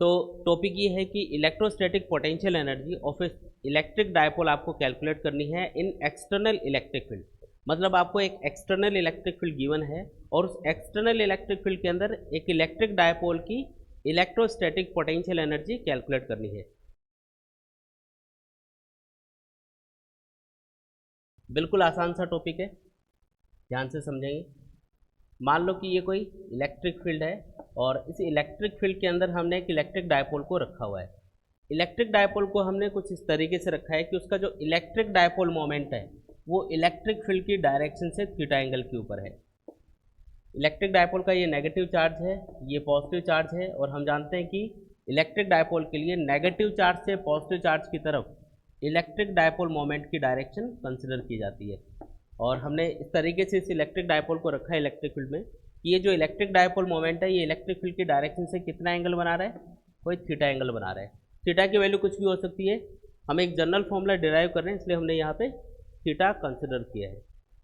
तो टॉपिक ये है कि electrostatic potential energy of A electric dipole आपको कैलकुलेट करनी है इन एक्सटर्नल इलेक्ट्रिक फील्ड। मतलब आपको एक एक्सटर्नल इलेक्ट्रिक फील्ड गिवन है और उस एक्सटर्नल इलेक्ट्रिक फील्ड के अंदर एक इलेक्ट्रिक डायपोल की इलेक्ट्रोस्टैटिक पोटेंशियल एनर्जी कैलकुलेट करनी है। बिल्कुल आसान सा टॉपिक है, ध्यान से समझेंगे। मान लो कि ये कोई इलेक्ट्रिक फील्ड है और इस इलेक्ट्रिक फील्ड के अंदर हमने एक इलेक्ट्रिक डायपोल को रखा हुआ है। इलेक्ट्रिक डायपोल को हमने कुछ इस तरीके से रखा है कि उसका जो इलेक्ट्रिक डायपोल मोमेंट है वो इलेक्ट्रिक फील्ड की डायरेक्शन से थीटा एंगल के ऊपर है। इलेक्ट्रिक डायपोल का ये नेगेटिव चार्ज है, ये पॉजिटिव चार्ज है, और हम जानते हैं कि इलेक्ट्रिक डायपोल के लिए नेगेटिव चार्ज से पॉजिटिव चार्ज की तरफ इलेक्ट्रिक डायपोल मोमेंट की डायरेक्शन कंसिडर की जाती है। और हमने इस तरीके से इस इलेक्ट्रिक डायपोल को रखा है इलेक्ट्रिक फील्ड में कि ये जो इलेक्ट्रिक डायपोल मोमेंट है ये इलेक्ट्रिक फील्ड की डायरेक्शन से कितना एंगल बना रहा है, कोई थीटा एंगल बना रहा है। थीटा की वैल्यू कुछ भी हो सकती है, हम एक जनरल फॉर्मूला डिराइव कर रहे हैं इसलिए हमने यहाँ पे थीटा कंसिडर किया है।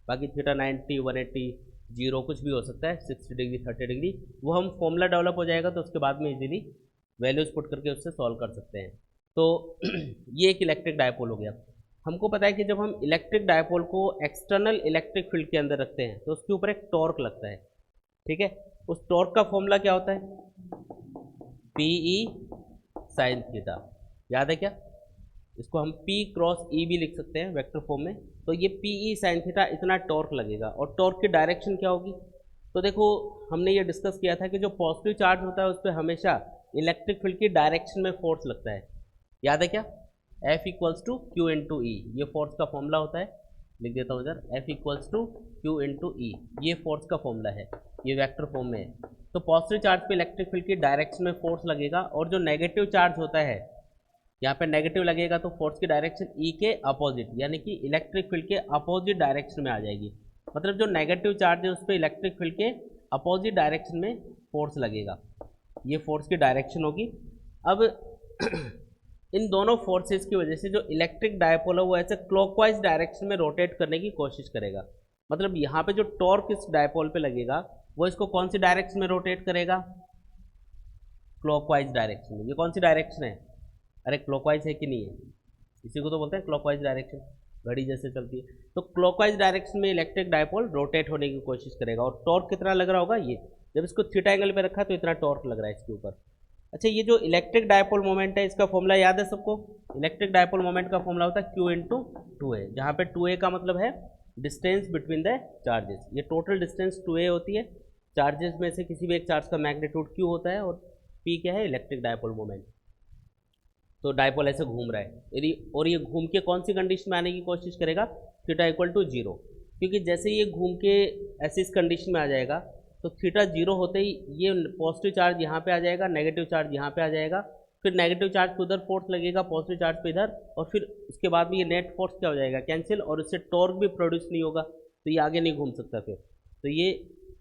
बाकी थीटा 90, 180, 0 कुछ भी हो सकता है, 60 डिग्री, 30 डिग्री, वो हम फॉर्मूला डेवलप हो जाएगा तो उसके बाद में इजीली वैल्यूज पुट करके उससे सॉल्व कर सकते हैं। तो ये एक इलेक्ट्रिक डायपोल हो गया। हमको पता है कि जब हम इलेक्ट्रिक डायपोल को एक्सटर्नल इलेक्ट्रिक फील्ड के अंदर रखते हैं तो उसके ऊपर एक टॉर्क लगता है, ठीक है। उस टॉर्क का फॉर्मूला क्या होता है, पीई साइन थीटा, याद है क्या? इसको हम P क्रॉस E भी लिख सकते हैं वेक्टर फॉर्म में। तो ये PE साइन थीटा इतना टॉर्क लगेगा और टॉर्क की डायरेक्शन क्या होगी, तो देखो हमने ये डिस्कस किया था कि जो पॉजिटिव चार्ज होता है उस पर हमेशा इलेक्ट्रिक फील्ड की डायरेक्शन में फोर्स लगता है, याद है क्या? F equals to q into e, ये फोर्स का फॉर्मूला होता है, लिख देता हूँ इधर, F equals to q into e, ये फोर्स का फॉर्मूला है, ये वेक्टर फॉर्म में है। तो पॉजिटिव चार्ज पे इलेक्ट्रिक फील्ड की डायरेक्शन में फोर्स लगेगा और जो नेगेटिव चार्ज होता है यहाँ पे नेगेटिव लगेगा तो फोर्स की डायरेक्शन ई के अपोजिट, यानी कि इलेक्ट्रिक फील्ड के अपोजिट डायरेक्शन में आ जाएगी। मतलब जो नेगेटिव चार्ज है उस पर इलेक्ट्रिक फील्ड के अपोजिट डायरेक्शन में फोर्स लगेगा, ये फोर्स की डायरेक्शन होगी। अब इन दोनों फोर्सेस की वजह से जो इलेक्ट्रिक डायपोल है वो ऐसे क्लॉकवाइज डायरेक्शन में रोटेट करने की कोशिश करेगा। मतलब यहाँ पे जो टॉर्क इस डायपोल पे लगेगा वो इसको कौन सी डायरेक्शन में रोटेट करेगा, क्लॉकवाइज डायरेक्शन में। ये कौन सी डायरेक्शन है, अरे क्लॉकवाइज है कि नहीं है, इसी को तो बोलते हैं क्लॉकवाइज डायरेक्शन, घड़ी जैसे चलती है। तो क्लॉकवाइज डायरेक्शन में इलेक्ट्रिक डायपोल रोटेट होने की कोशिश करेगा और टॉर्क कितना लग रहा होगा, ये जब इसको थीटा एंगल पे रखा तो इतना टॉर्क लग रहा है इसके ऊपर। अच्छा, ये जो इलेक्ट्रिक डायपोल मोमेंट है इसका फॉर्मूला याद है सबको? इलेक्ट्रिक डायपोल मोमेंट का फॉर्मूला होता है Q इंटू 2A, जहाँ पे 2A का मतलब है डिस्टेंस बिटवीन द चार्जेस। ये टोटल डिस्टेंस 2A होती है, चार्जेस में से किसी भी एक चार्ज का मैग्नीट्यूड Q होता है और P क्या है, इलेक्ट्रिक डायपोल मोमेंट। तो डायपोल ऐसे घूम रहा है यदि, और ये घूम के कौन सी कंडीशन में आने की कोशिश करेगा, थीटा इक्वल टू 0, क्योंकि जैसे ये घूम के ऐसे इस कंडीशन में आ जाएगा तो थीटा 0 होते ही ये पॉजिटिव चार्ज यहाँ पे आ जाएगा, नेगेटिव चार्ज यहाँ पे आ जाएगा, फिर नेगेटिव चार्ज पे उधर फोर्स लगेगा, पॉजिटिव चार्ज पे इधर, और फिर उसके बाद में ये नेट फोर्स क्या हो जाएगा, कैंसिल, और इससे टॉर्क भी प्रोड्यूस नहीं होगा तो ये आगे नहीं घूम सकता फिर। तो ये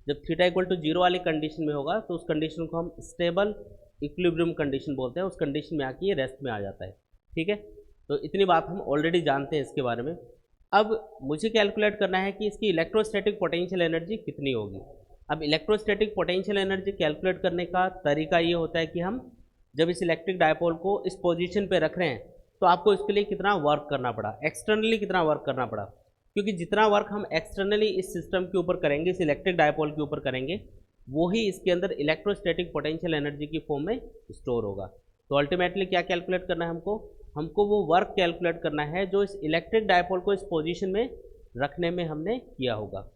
जब थीटा इक्वल टू 0 वाली कंडीशन में होगा तो उस कंडीशन को हम स्टेबल इक्विलिब्रियम कंडीशन बोलते हैं, उस कंडीशन में आके ये रेस्ट में आ जाता है, ठीक है। तो इतनी बात हम ऑलरेडी जानते हैं इसके बारे में। अब मुझे कैलकुलेट करना है कि इसकी इलेक्ट्रोस्टैटिक पोटेंशियल एनर्जी कितनी होगी। अब इलेक्ट्रोस्टैटिक पोटेंशियल एनर्जी कैलकुलेट करने का तरीका ये होता है कि हम जब इस इलेक्ट्रिक डायपोल को इस पोजीशन पे रख रहे हैं तो आपको इसके लिए कितना वर्क करना पड़ा, एक्सटर्नली कितना वर्क करना पड़ा, क्योंकि जितना वर्क हम एक्सटर्नली इस सिस्टम के ऊपर करेंगे, इस इलेक्ट्रिक डायपोल के ऊपर करेंगे, वो ही इसके अंदर इलेक्ट्रोस्टैटिक पोटेंशियल एनर्जी की फॉर्म में स्टोर होगा। तो अल्टीमेटली क्या कैलकुलेट करना है हमको वो वर्क कैलकुलेट करना है जो इस इलेक्ट्रिक डायपोल को इस पोजीशन में रखने में हमने किया होगा।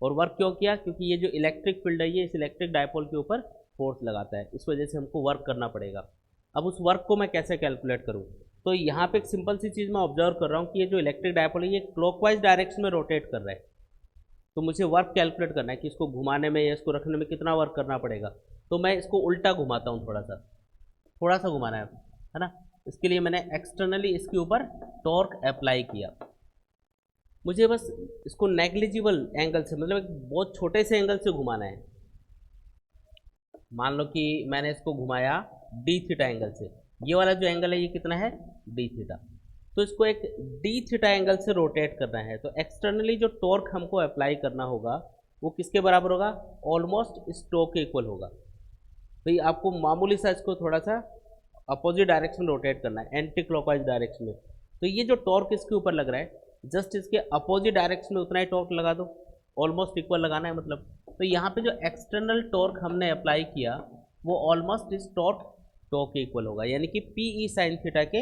और वर्क क्यों किया, क्योंकि ये जो इलेक्ट्रिक फील्ड है ये इस इलेक्ट्रिक डायपोल के ऊपर फोर्स लगाता है, इस वजह से हमको वर्क करना पड़ेगा। अब उस वर्क को मैं कैसे कैलकुलेट करूँ, तो यहाँ पे एक सिंपल सी चीज़ मैं ऑब्जर्व कर रहा हूँ कि ये जो इलेक्ट्रिक डायपोल है ये क्लॉकवाइज डायरेक्शन में रोटेट कर रहा है। तो मुझे वर्क कैलकुलेट करना है कि इसको घुमाने में या इसको रखने में कितना वर्क करना पड़ेगा। तो मैं इसको उल्टा घुमाता हूँ, थोड़ा सा घुमाना है ना। इसके लिए मैंने एक्सटर्नली इसके ऊपर टॉर्क अप्लाई किया। मुझे बस इसको नेग्लिजिबल एंगल से, मतलब एक बहुत छोटे से एंगल से घुमाना है। मान लो कि मैंने इसको घुमाया डी थीटा एंगल से, ये वाला जो एंगल है ये कितना है, डी थीटा। तो इसको एक डी थीटा एंगल से रोटेट करना है, तो एक्सटर्नली जो टॉर्क हमको अप्लाई करना होगा वो किसके बराबर होगा, ऑलमोस्ट स्टोक के इक्वल होगा। तो ये आपको मामूली सा इसको थोड़ा सा अपोजिट डायरेक्शन रोटेट करना है, एंटी क्लॉकवाइज डायरेक्शन में। तो ये जो टॉर्क इसके ऊपर लग रहा है, जस्ट इसके अपोजिट डायरेक्शन में उतना ही टॉर्क लगा दो, ऑलमोस्ट इक्वल लगाना है मतलब। तो यहाँ पे जो एक्सटर्नल टॉर्क हमने अप्लाई किया वो ऑलमोस्ट इस टॉर्क के इक्वल होगा, यानी कि पी ई साइन थीटा के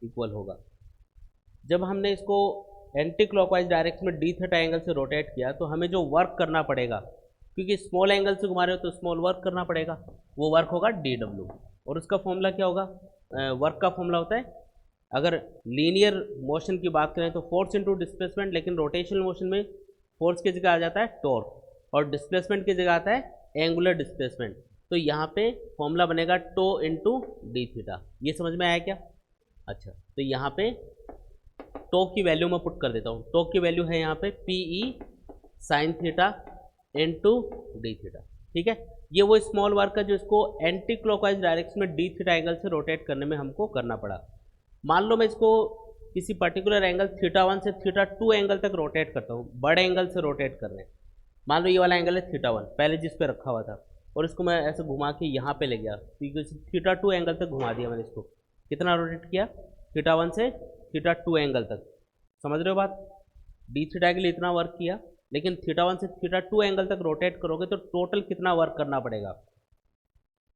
इक्वल होगा। जब हमने इसको एंटी क्लॉकवाइज डायरेक्शन में डी थीटा एंगल से रोटेट किया तो हमें जो वर्क करना पड़ेगा, क्योंकि स्मॉल एंगल से घुमा रहे हो तो स्मॉल वर्क करना पड़ेगा, वो वर्क होगा डी डब्ल्यू। और उसका फॉर्मूला क्या होगा? वर्क का फॉर्मूला होता है, अगर लीनियर मोशन की बात करें तो फोर्स इंटू डिस्प्लेसमेंट, लेकिन रोटेशनल मोशन में फोर्स की जगह आ जाता है टॉर्क और डिस्प्लेसमेंट की जगह आता है एंगुलर डिस्प्लेसमेंट। तो यहाँ पे फॉर्मूला बनेगा टो इंटू डी थीटा। ये समझ में आया क्या? अच्छा, तो यहाँ पे टो की वैल्यू मैं पुट कर देता हूँ। टो की वैल्यू है यहाँ पे P E sine theta into D theta. ठीक है, ये वो स्मॉल वर्क है जो इसको एंटी क्लॉकवाइज डायरेक्शन में डी थीटा एंगल से रोटेट करने में हमको करना पड़ा। मान लो मैं इसको किसी पर्टिकुलर एंगल θ1 से θ2 एंगल तक रोटेट करता हूँ, बड़े एंगल से रोटेट कर रहे हैं। मान लो ये वाला एंगल है θ1 पहले जिस पे रखा हुआ था, और इसको मैं ऐसे घुमा के यहाँ पे ले गया, θ2 एंगल तक घुमा दिया मैंने इसको। कितना रोटेट किया? θ1 से θ2 एंगल तक। समझ रहे हो बात? डी थीटा के लिए इतना वर्क किया, लेकिन θ1 से θ2 एंगल तक रोटेट करोगे तो टोटल कितना वर्क करना पड़ेगा?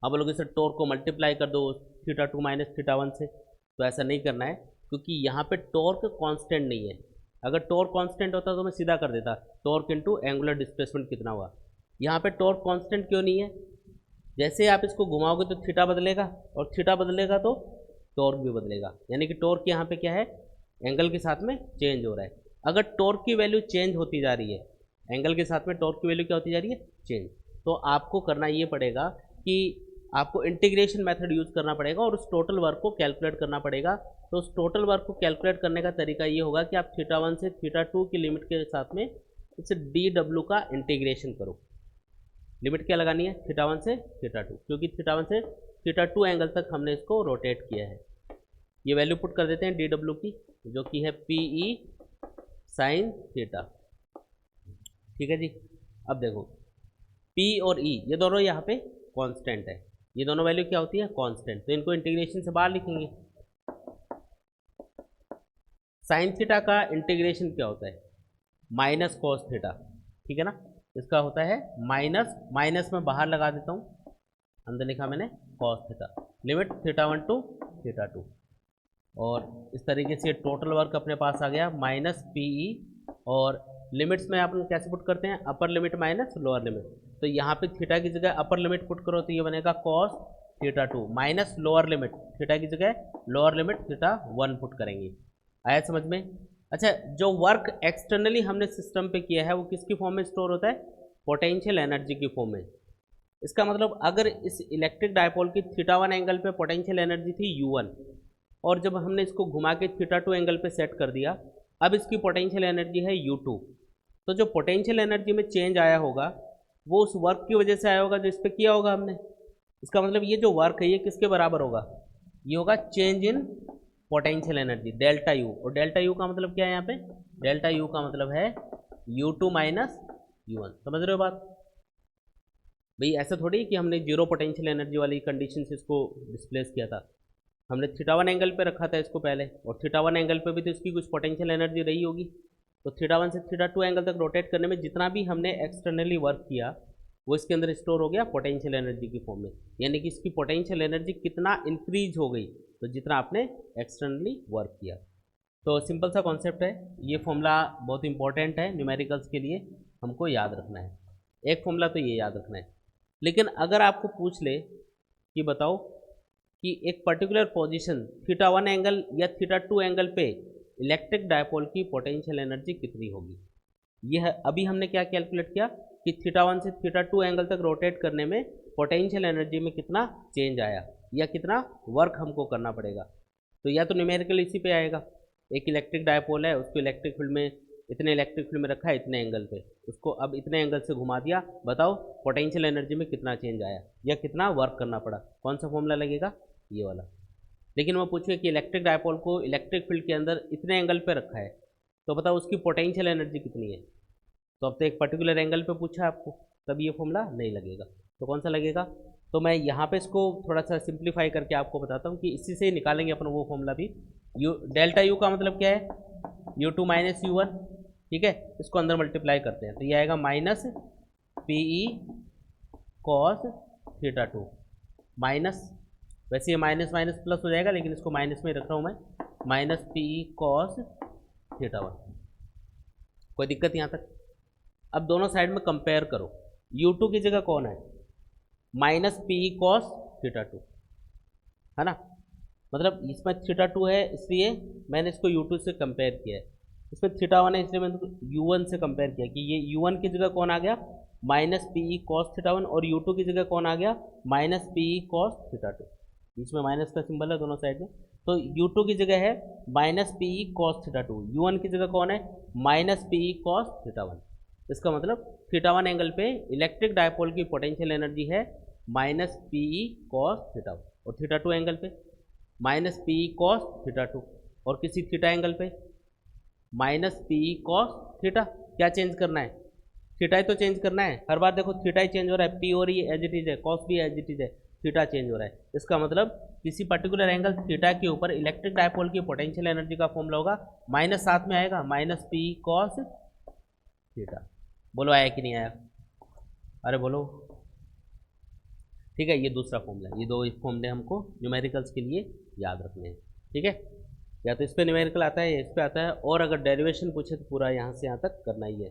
अब लोग इसे टॉर्क को मल्टीप्लाई कर दो θ2 माइनस θ1 से, तो ऐसा नहीं करना है, क्योंकि यहाँ पे टॉर्क कांस्टेंट नहीं है। अगर टॉर्क कांस्टेंट होता तो मैं सीधा कर देता टॉर्क इनटू एंगुलर डिस्प्लेसमेंट कितना हुआ। यहाँ पे टॉर्क कांस्टेंट क्यों नहीं है? जैसे आप इसको घुमाओगे तो थीटा बदलेगा, और थीटा बदलेगा तो टॉर्क भी बदलेगा, यानी कि टॉर्क यहाँ पे क्या है? एंगल के साथ में चेंज हो रहा है। अगर टॉर्क की वैल्यू चेंज होती जा रही है, एंगल के साथ में टॉर्क की वैल्यू क्या होती जा रही है? चेंज। तो आपको करना ये पड़ेगा कि आपको इंटीग्रेशन मेथड यूज़ करना पड़ेगा और उस टोटल वर्क को कैलकुलेट करना पड़ेगा। तो उस टोटल वर्क को कैलकुलेट करने का तरीका ये होगा कि आप θ1 से θ2 की लिमिट के साथ में इस डी डब्ल्यू का इंटीग्रेशन करो। लिमिट क्या लगानी है? θ1 से θ2, क्योंकि θ1 से θ2 एंगल तक हमने इसको रोटेट किया है। ये वैल्यू पुट कर देते हैं डी डब्ल्यू की, जो कि है पी ई साइन थीटा। ठीक है जी। अब देखो P और E ये दोनों यहाँ पे कांस्टेंट है, ये दोनों वैल्यू क्या होती है? कांस्टेंट। तो इनको इंटीग्रेशन से बाहर लिखेंगे। साइन थीटा का इंटीग्रेशन क्या होता है? Minus cos theta. ठीक है ना, इसका होता है माइनस, माइनस में बाहर लगा देता हूँ, अंदर लिखा मैंने कॉस थीटा, लिमिट θ1 टू θ2। और इस तरीके से टोटल वर्क अपने पास आ गया माइनस पी ई, और लिमिट्स में आप कैसे पुट करते हैं? Upper limit minus lower limit. तो यहाँ पे थीटा की जगह अपर लिमिट पुट करो तो ये बनेगा cos θ2 minus lower limit, theta की जगह लोअर लिमिट θ1 पुट करेंगे। आया समझ में? अच्छा, जो वर्क एक्सटर्नली हमने सिस्टम पे किया है वो किसकी फॉर्म में स्टोर होता है? पोटेंशियल एनर्जी की फॉर्म में। इसका मतलब अगर इस इलेक्ट्रिक डायपोल की θ1 एंगल पे पोटेंशियल एनर्जी थी u1, और जब हमने इसको घुमा के θ2 एंगल पे सेट कर दिया, अब इसकी पोटेंशियल एनर्जी है u2। तो जो पोटेंशियल एनर्जी में चेंज आया होगा वो उस वर्क की वजह से आया होगा जो इस पर किया होगा हमने। इसका मतलब ये जो वर्क है ये किसके बराबर होगा? ये होगा change in potential energy delta U. और डेल्टा यू का मतलब क्या है यहाँ पे? डेल्टा यू का मतलब है u2 माइनस u1। समझ रहे हो बात? भाई ऐसा थोड़ी कि हमने जीरो पोटेंशियल एनर्जी वाली कंडीशन से इसको डिस्प्लेस किया था। हमने θ1 एंगल पे रखा था इसको पहले, और θ1 एंगल पे भी तो इसकी कुछ पोटेंशियल एनर्जी रही होगी। तो θ1 से θ2 एंगल तक रोटेट करने में जितना भी हमने एक्सटर्नली वर्क किया वो इसके अंदर स्टोर हो गया पोटेंशियल एनर्जी की फॉर्म में, यानी कि इसकी पोटेंशियल एनर्जी कितना इंक्रीज हो गई तो जितना आपने एक्सटर्नली वर्क किया। तो सिंपल सा कॉन्सेप्ट है, ये फॉर्मूला बहुत इंपॉर्टेंट है न्यूमेरिकल्स के लिए, हमको याद रखना है। एक फॉर्मूला तो ये याद रखना है। लेकिन अगर आपको पूछ ले कि बताओ कि एक पर्टिकुलर पोजीशन θ1 एंगल या θ2 एंगल पे इलेक्ट्रिक डायपोल की पोटेंशियल एनर्जी कितनी होगी, यह अभी हमने क्या कैलकुलेट किया कि θ1 से θ2 एंगल तक रोटेट करने में पोटेंशियल एनर्जी में कितना चेंज आया या कितना वर्क हमको करना पड़ेगा। तो या तो न्यूमेरिकल इसी पे आएगा, एक इलेक्ट्रिक डायपोल है उसको इलेक्ट्रिक फील्ड में इतने इलेक्ट्रिक फील्ड में रखा है इतने एंगल पे, उसको अब इतने एंगल से घुमा दिया, बताओ पोटेंशियल एनर्जी में कितना चेंज आया या कितना वर्क करना पड़ा। कौन सा फॉर्मूला लगेगा? ये वाला। लेकिन वो पूछिए कि इलेक्ट्रिक डायपोल को इलेक्ट्रिक फील्ड के अंदर इतने एंगल पे रखा है तो बताओ उसकी पोटेंशियल एनर्जी कितनी है। तो अब तो एक पर्टिकुलर एंगल पे पूछा आपको, तब ये फॉर्मूला नहीं लगेगा। तो कौन सा लगेगा? तो मैं यहाँ पे इसको थोड़ा सा सिंप्लीफाई करके आपको बताता हूँ कि इसी से ही निकालेंगे अपन वो फॉर्मूला भी। यू डेल्टा यू का मतलब क्या है, u two minus u one, ठीक है, इसको अंदर मल्टीप्लाई करते हैं तो ये आएगा minus p e cos theta to minus, वैसे ये माइनस माइनस प्लस हो जाएगा लेकिन इसको माइनस में रख रहा हूँ मैं, minus p e cos theta one. कोई दिक्कत यहाँ तक? अब दोनों साइड में कंपेयर करो, यू टू की जगह कौन है, minus p e cos theta to, है ना, मतलब इसमें थीटा टू है इसलिए मैंने इसको यू टू से कंपेयर किया है, इसमें थीटा वन है इसलिए मैंने इसको यू वन से कंपेयर किया कि ये यू वन की जगह कौन आ गया, minus p e cos theta one, और यू टू की जगह कौन आ गया, minus p e cos theta two, बीच में माइनस का सिंबल है दोनों साइड में, तो यू टू की जगह है minus p e cos theta to, you one की जगह कौन है, minus p e cos theta one. इसका मतलब थीटा वन एंगल पे इलेक्ट्रिक डायपोल की पोटेंशियल एनर्जी है minus p e cos theta one, और थीटा टू एंगल पे minus p e cos theta to, और किसी थीटा एंगल पे minus p e cos theta. क्या चेंज करना है, थीटा ही तो चेंज करना है, हर बार देखो थीटा ही चेंज हो रहा है, पी और ये एज इट इज है, कॉस भी एज इट इज है, थीटा चेंज हो रहा है। इसका मतलब किसी पर्टिकुलर एंगल थीटा के ऊपर इलेक्ट्रिक डायपोल की पोटेंशियल एनर्जी का फॉर्मूला होगा माइनस, साथ में आएगा माइनस पी कॉस थीटा। बोलो आया कि नहीं आया, अरे बोलो, ठीक है, ये दूसरा फॉर्मूला है, ये दो फॉर्मूले हमको न्यूमेरिकल्स के लिए याद रखने हैं, ठीक है, या तो इस पर न्यूमेरिकल आता है या इस पर आता है, और अगर डेरिवेशन पूछे तो पूरा यहाँ से यहाँ तक करना ही है।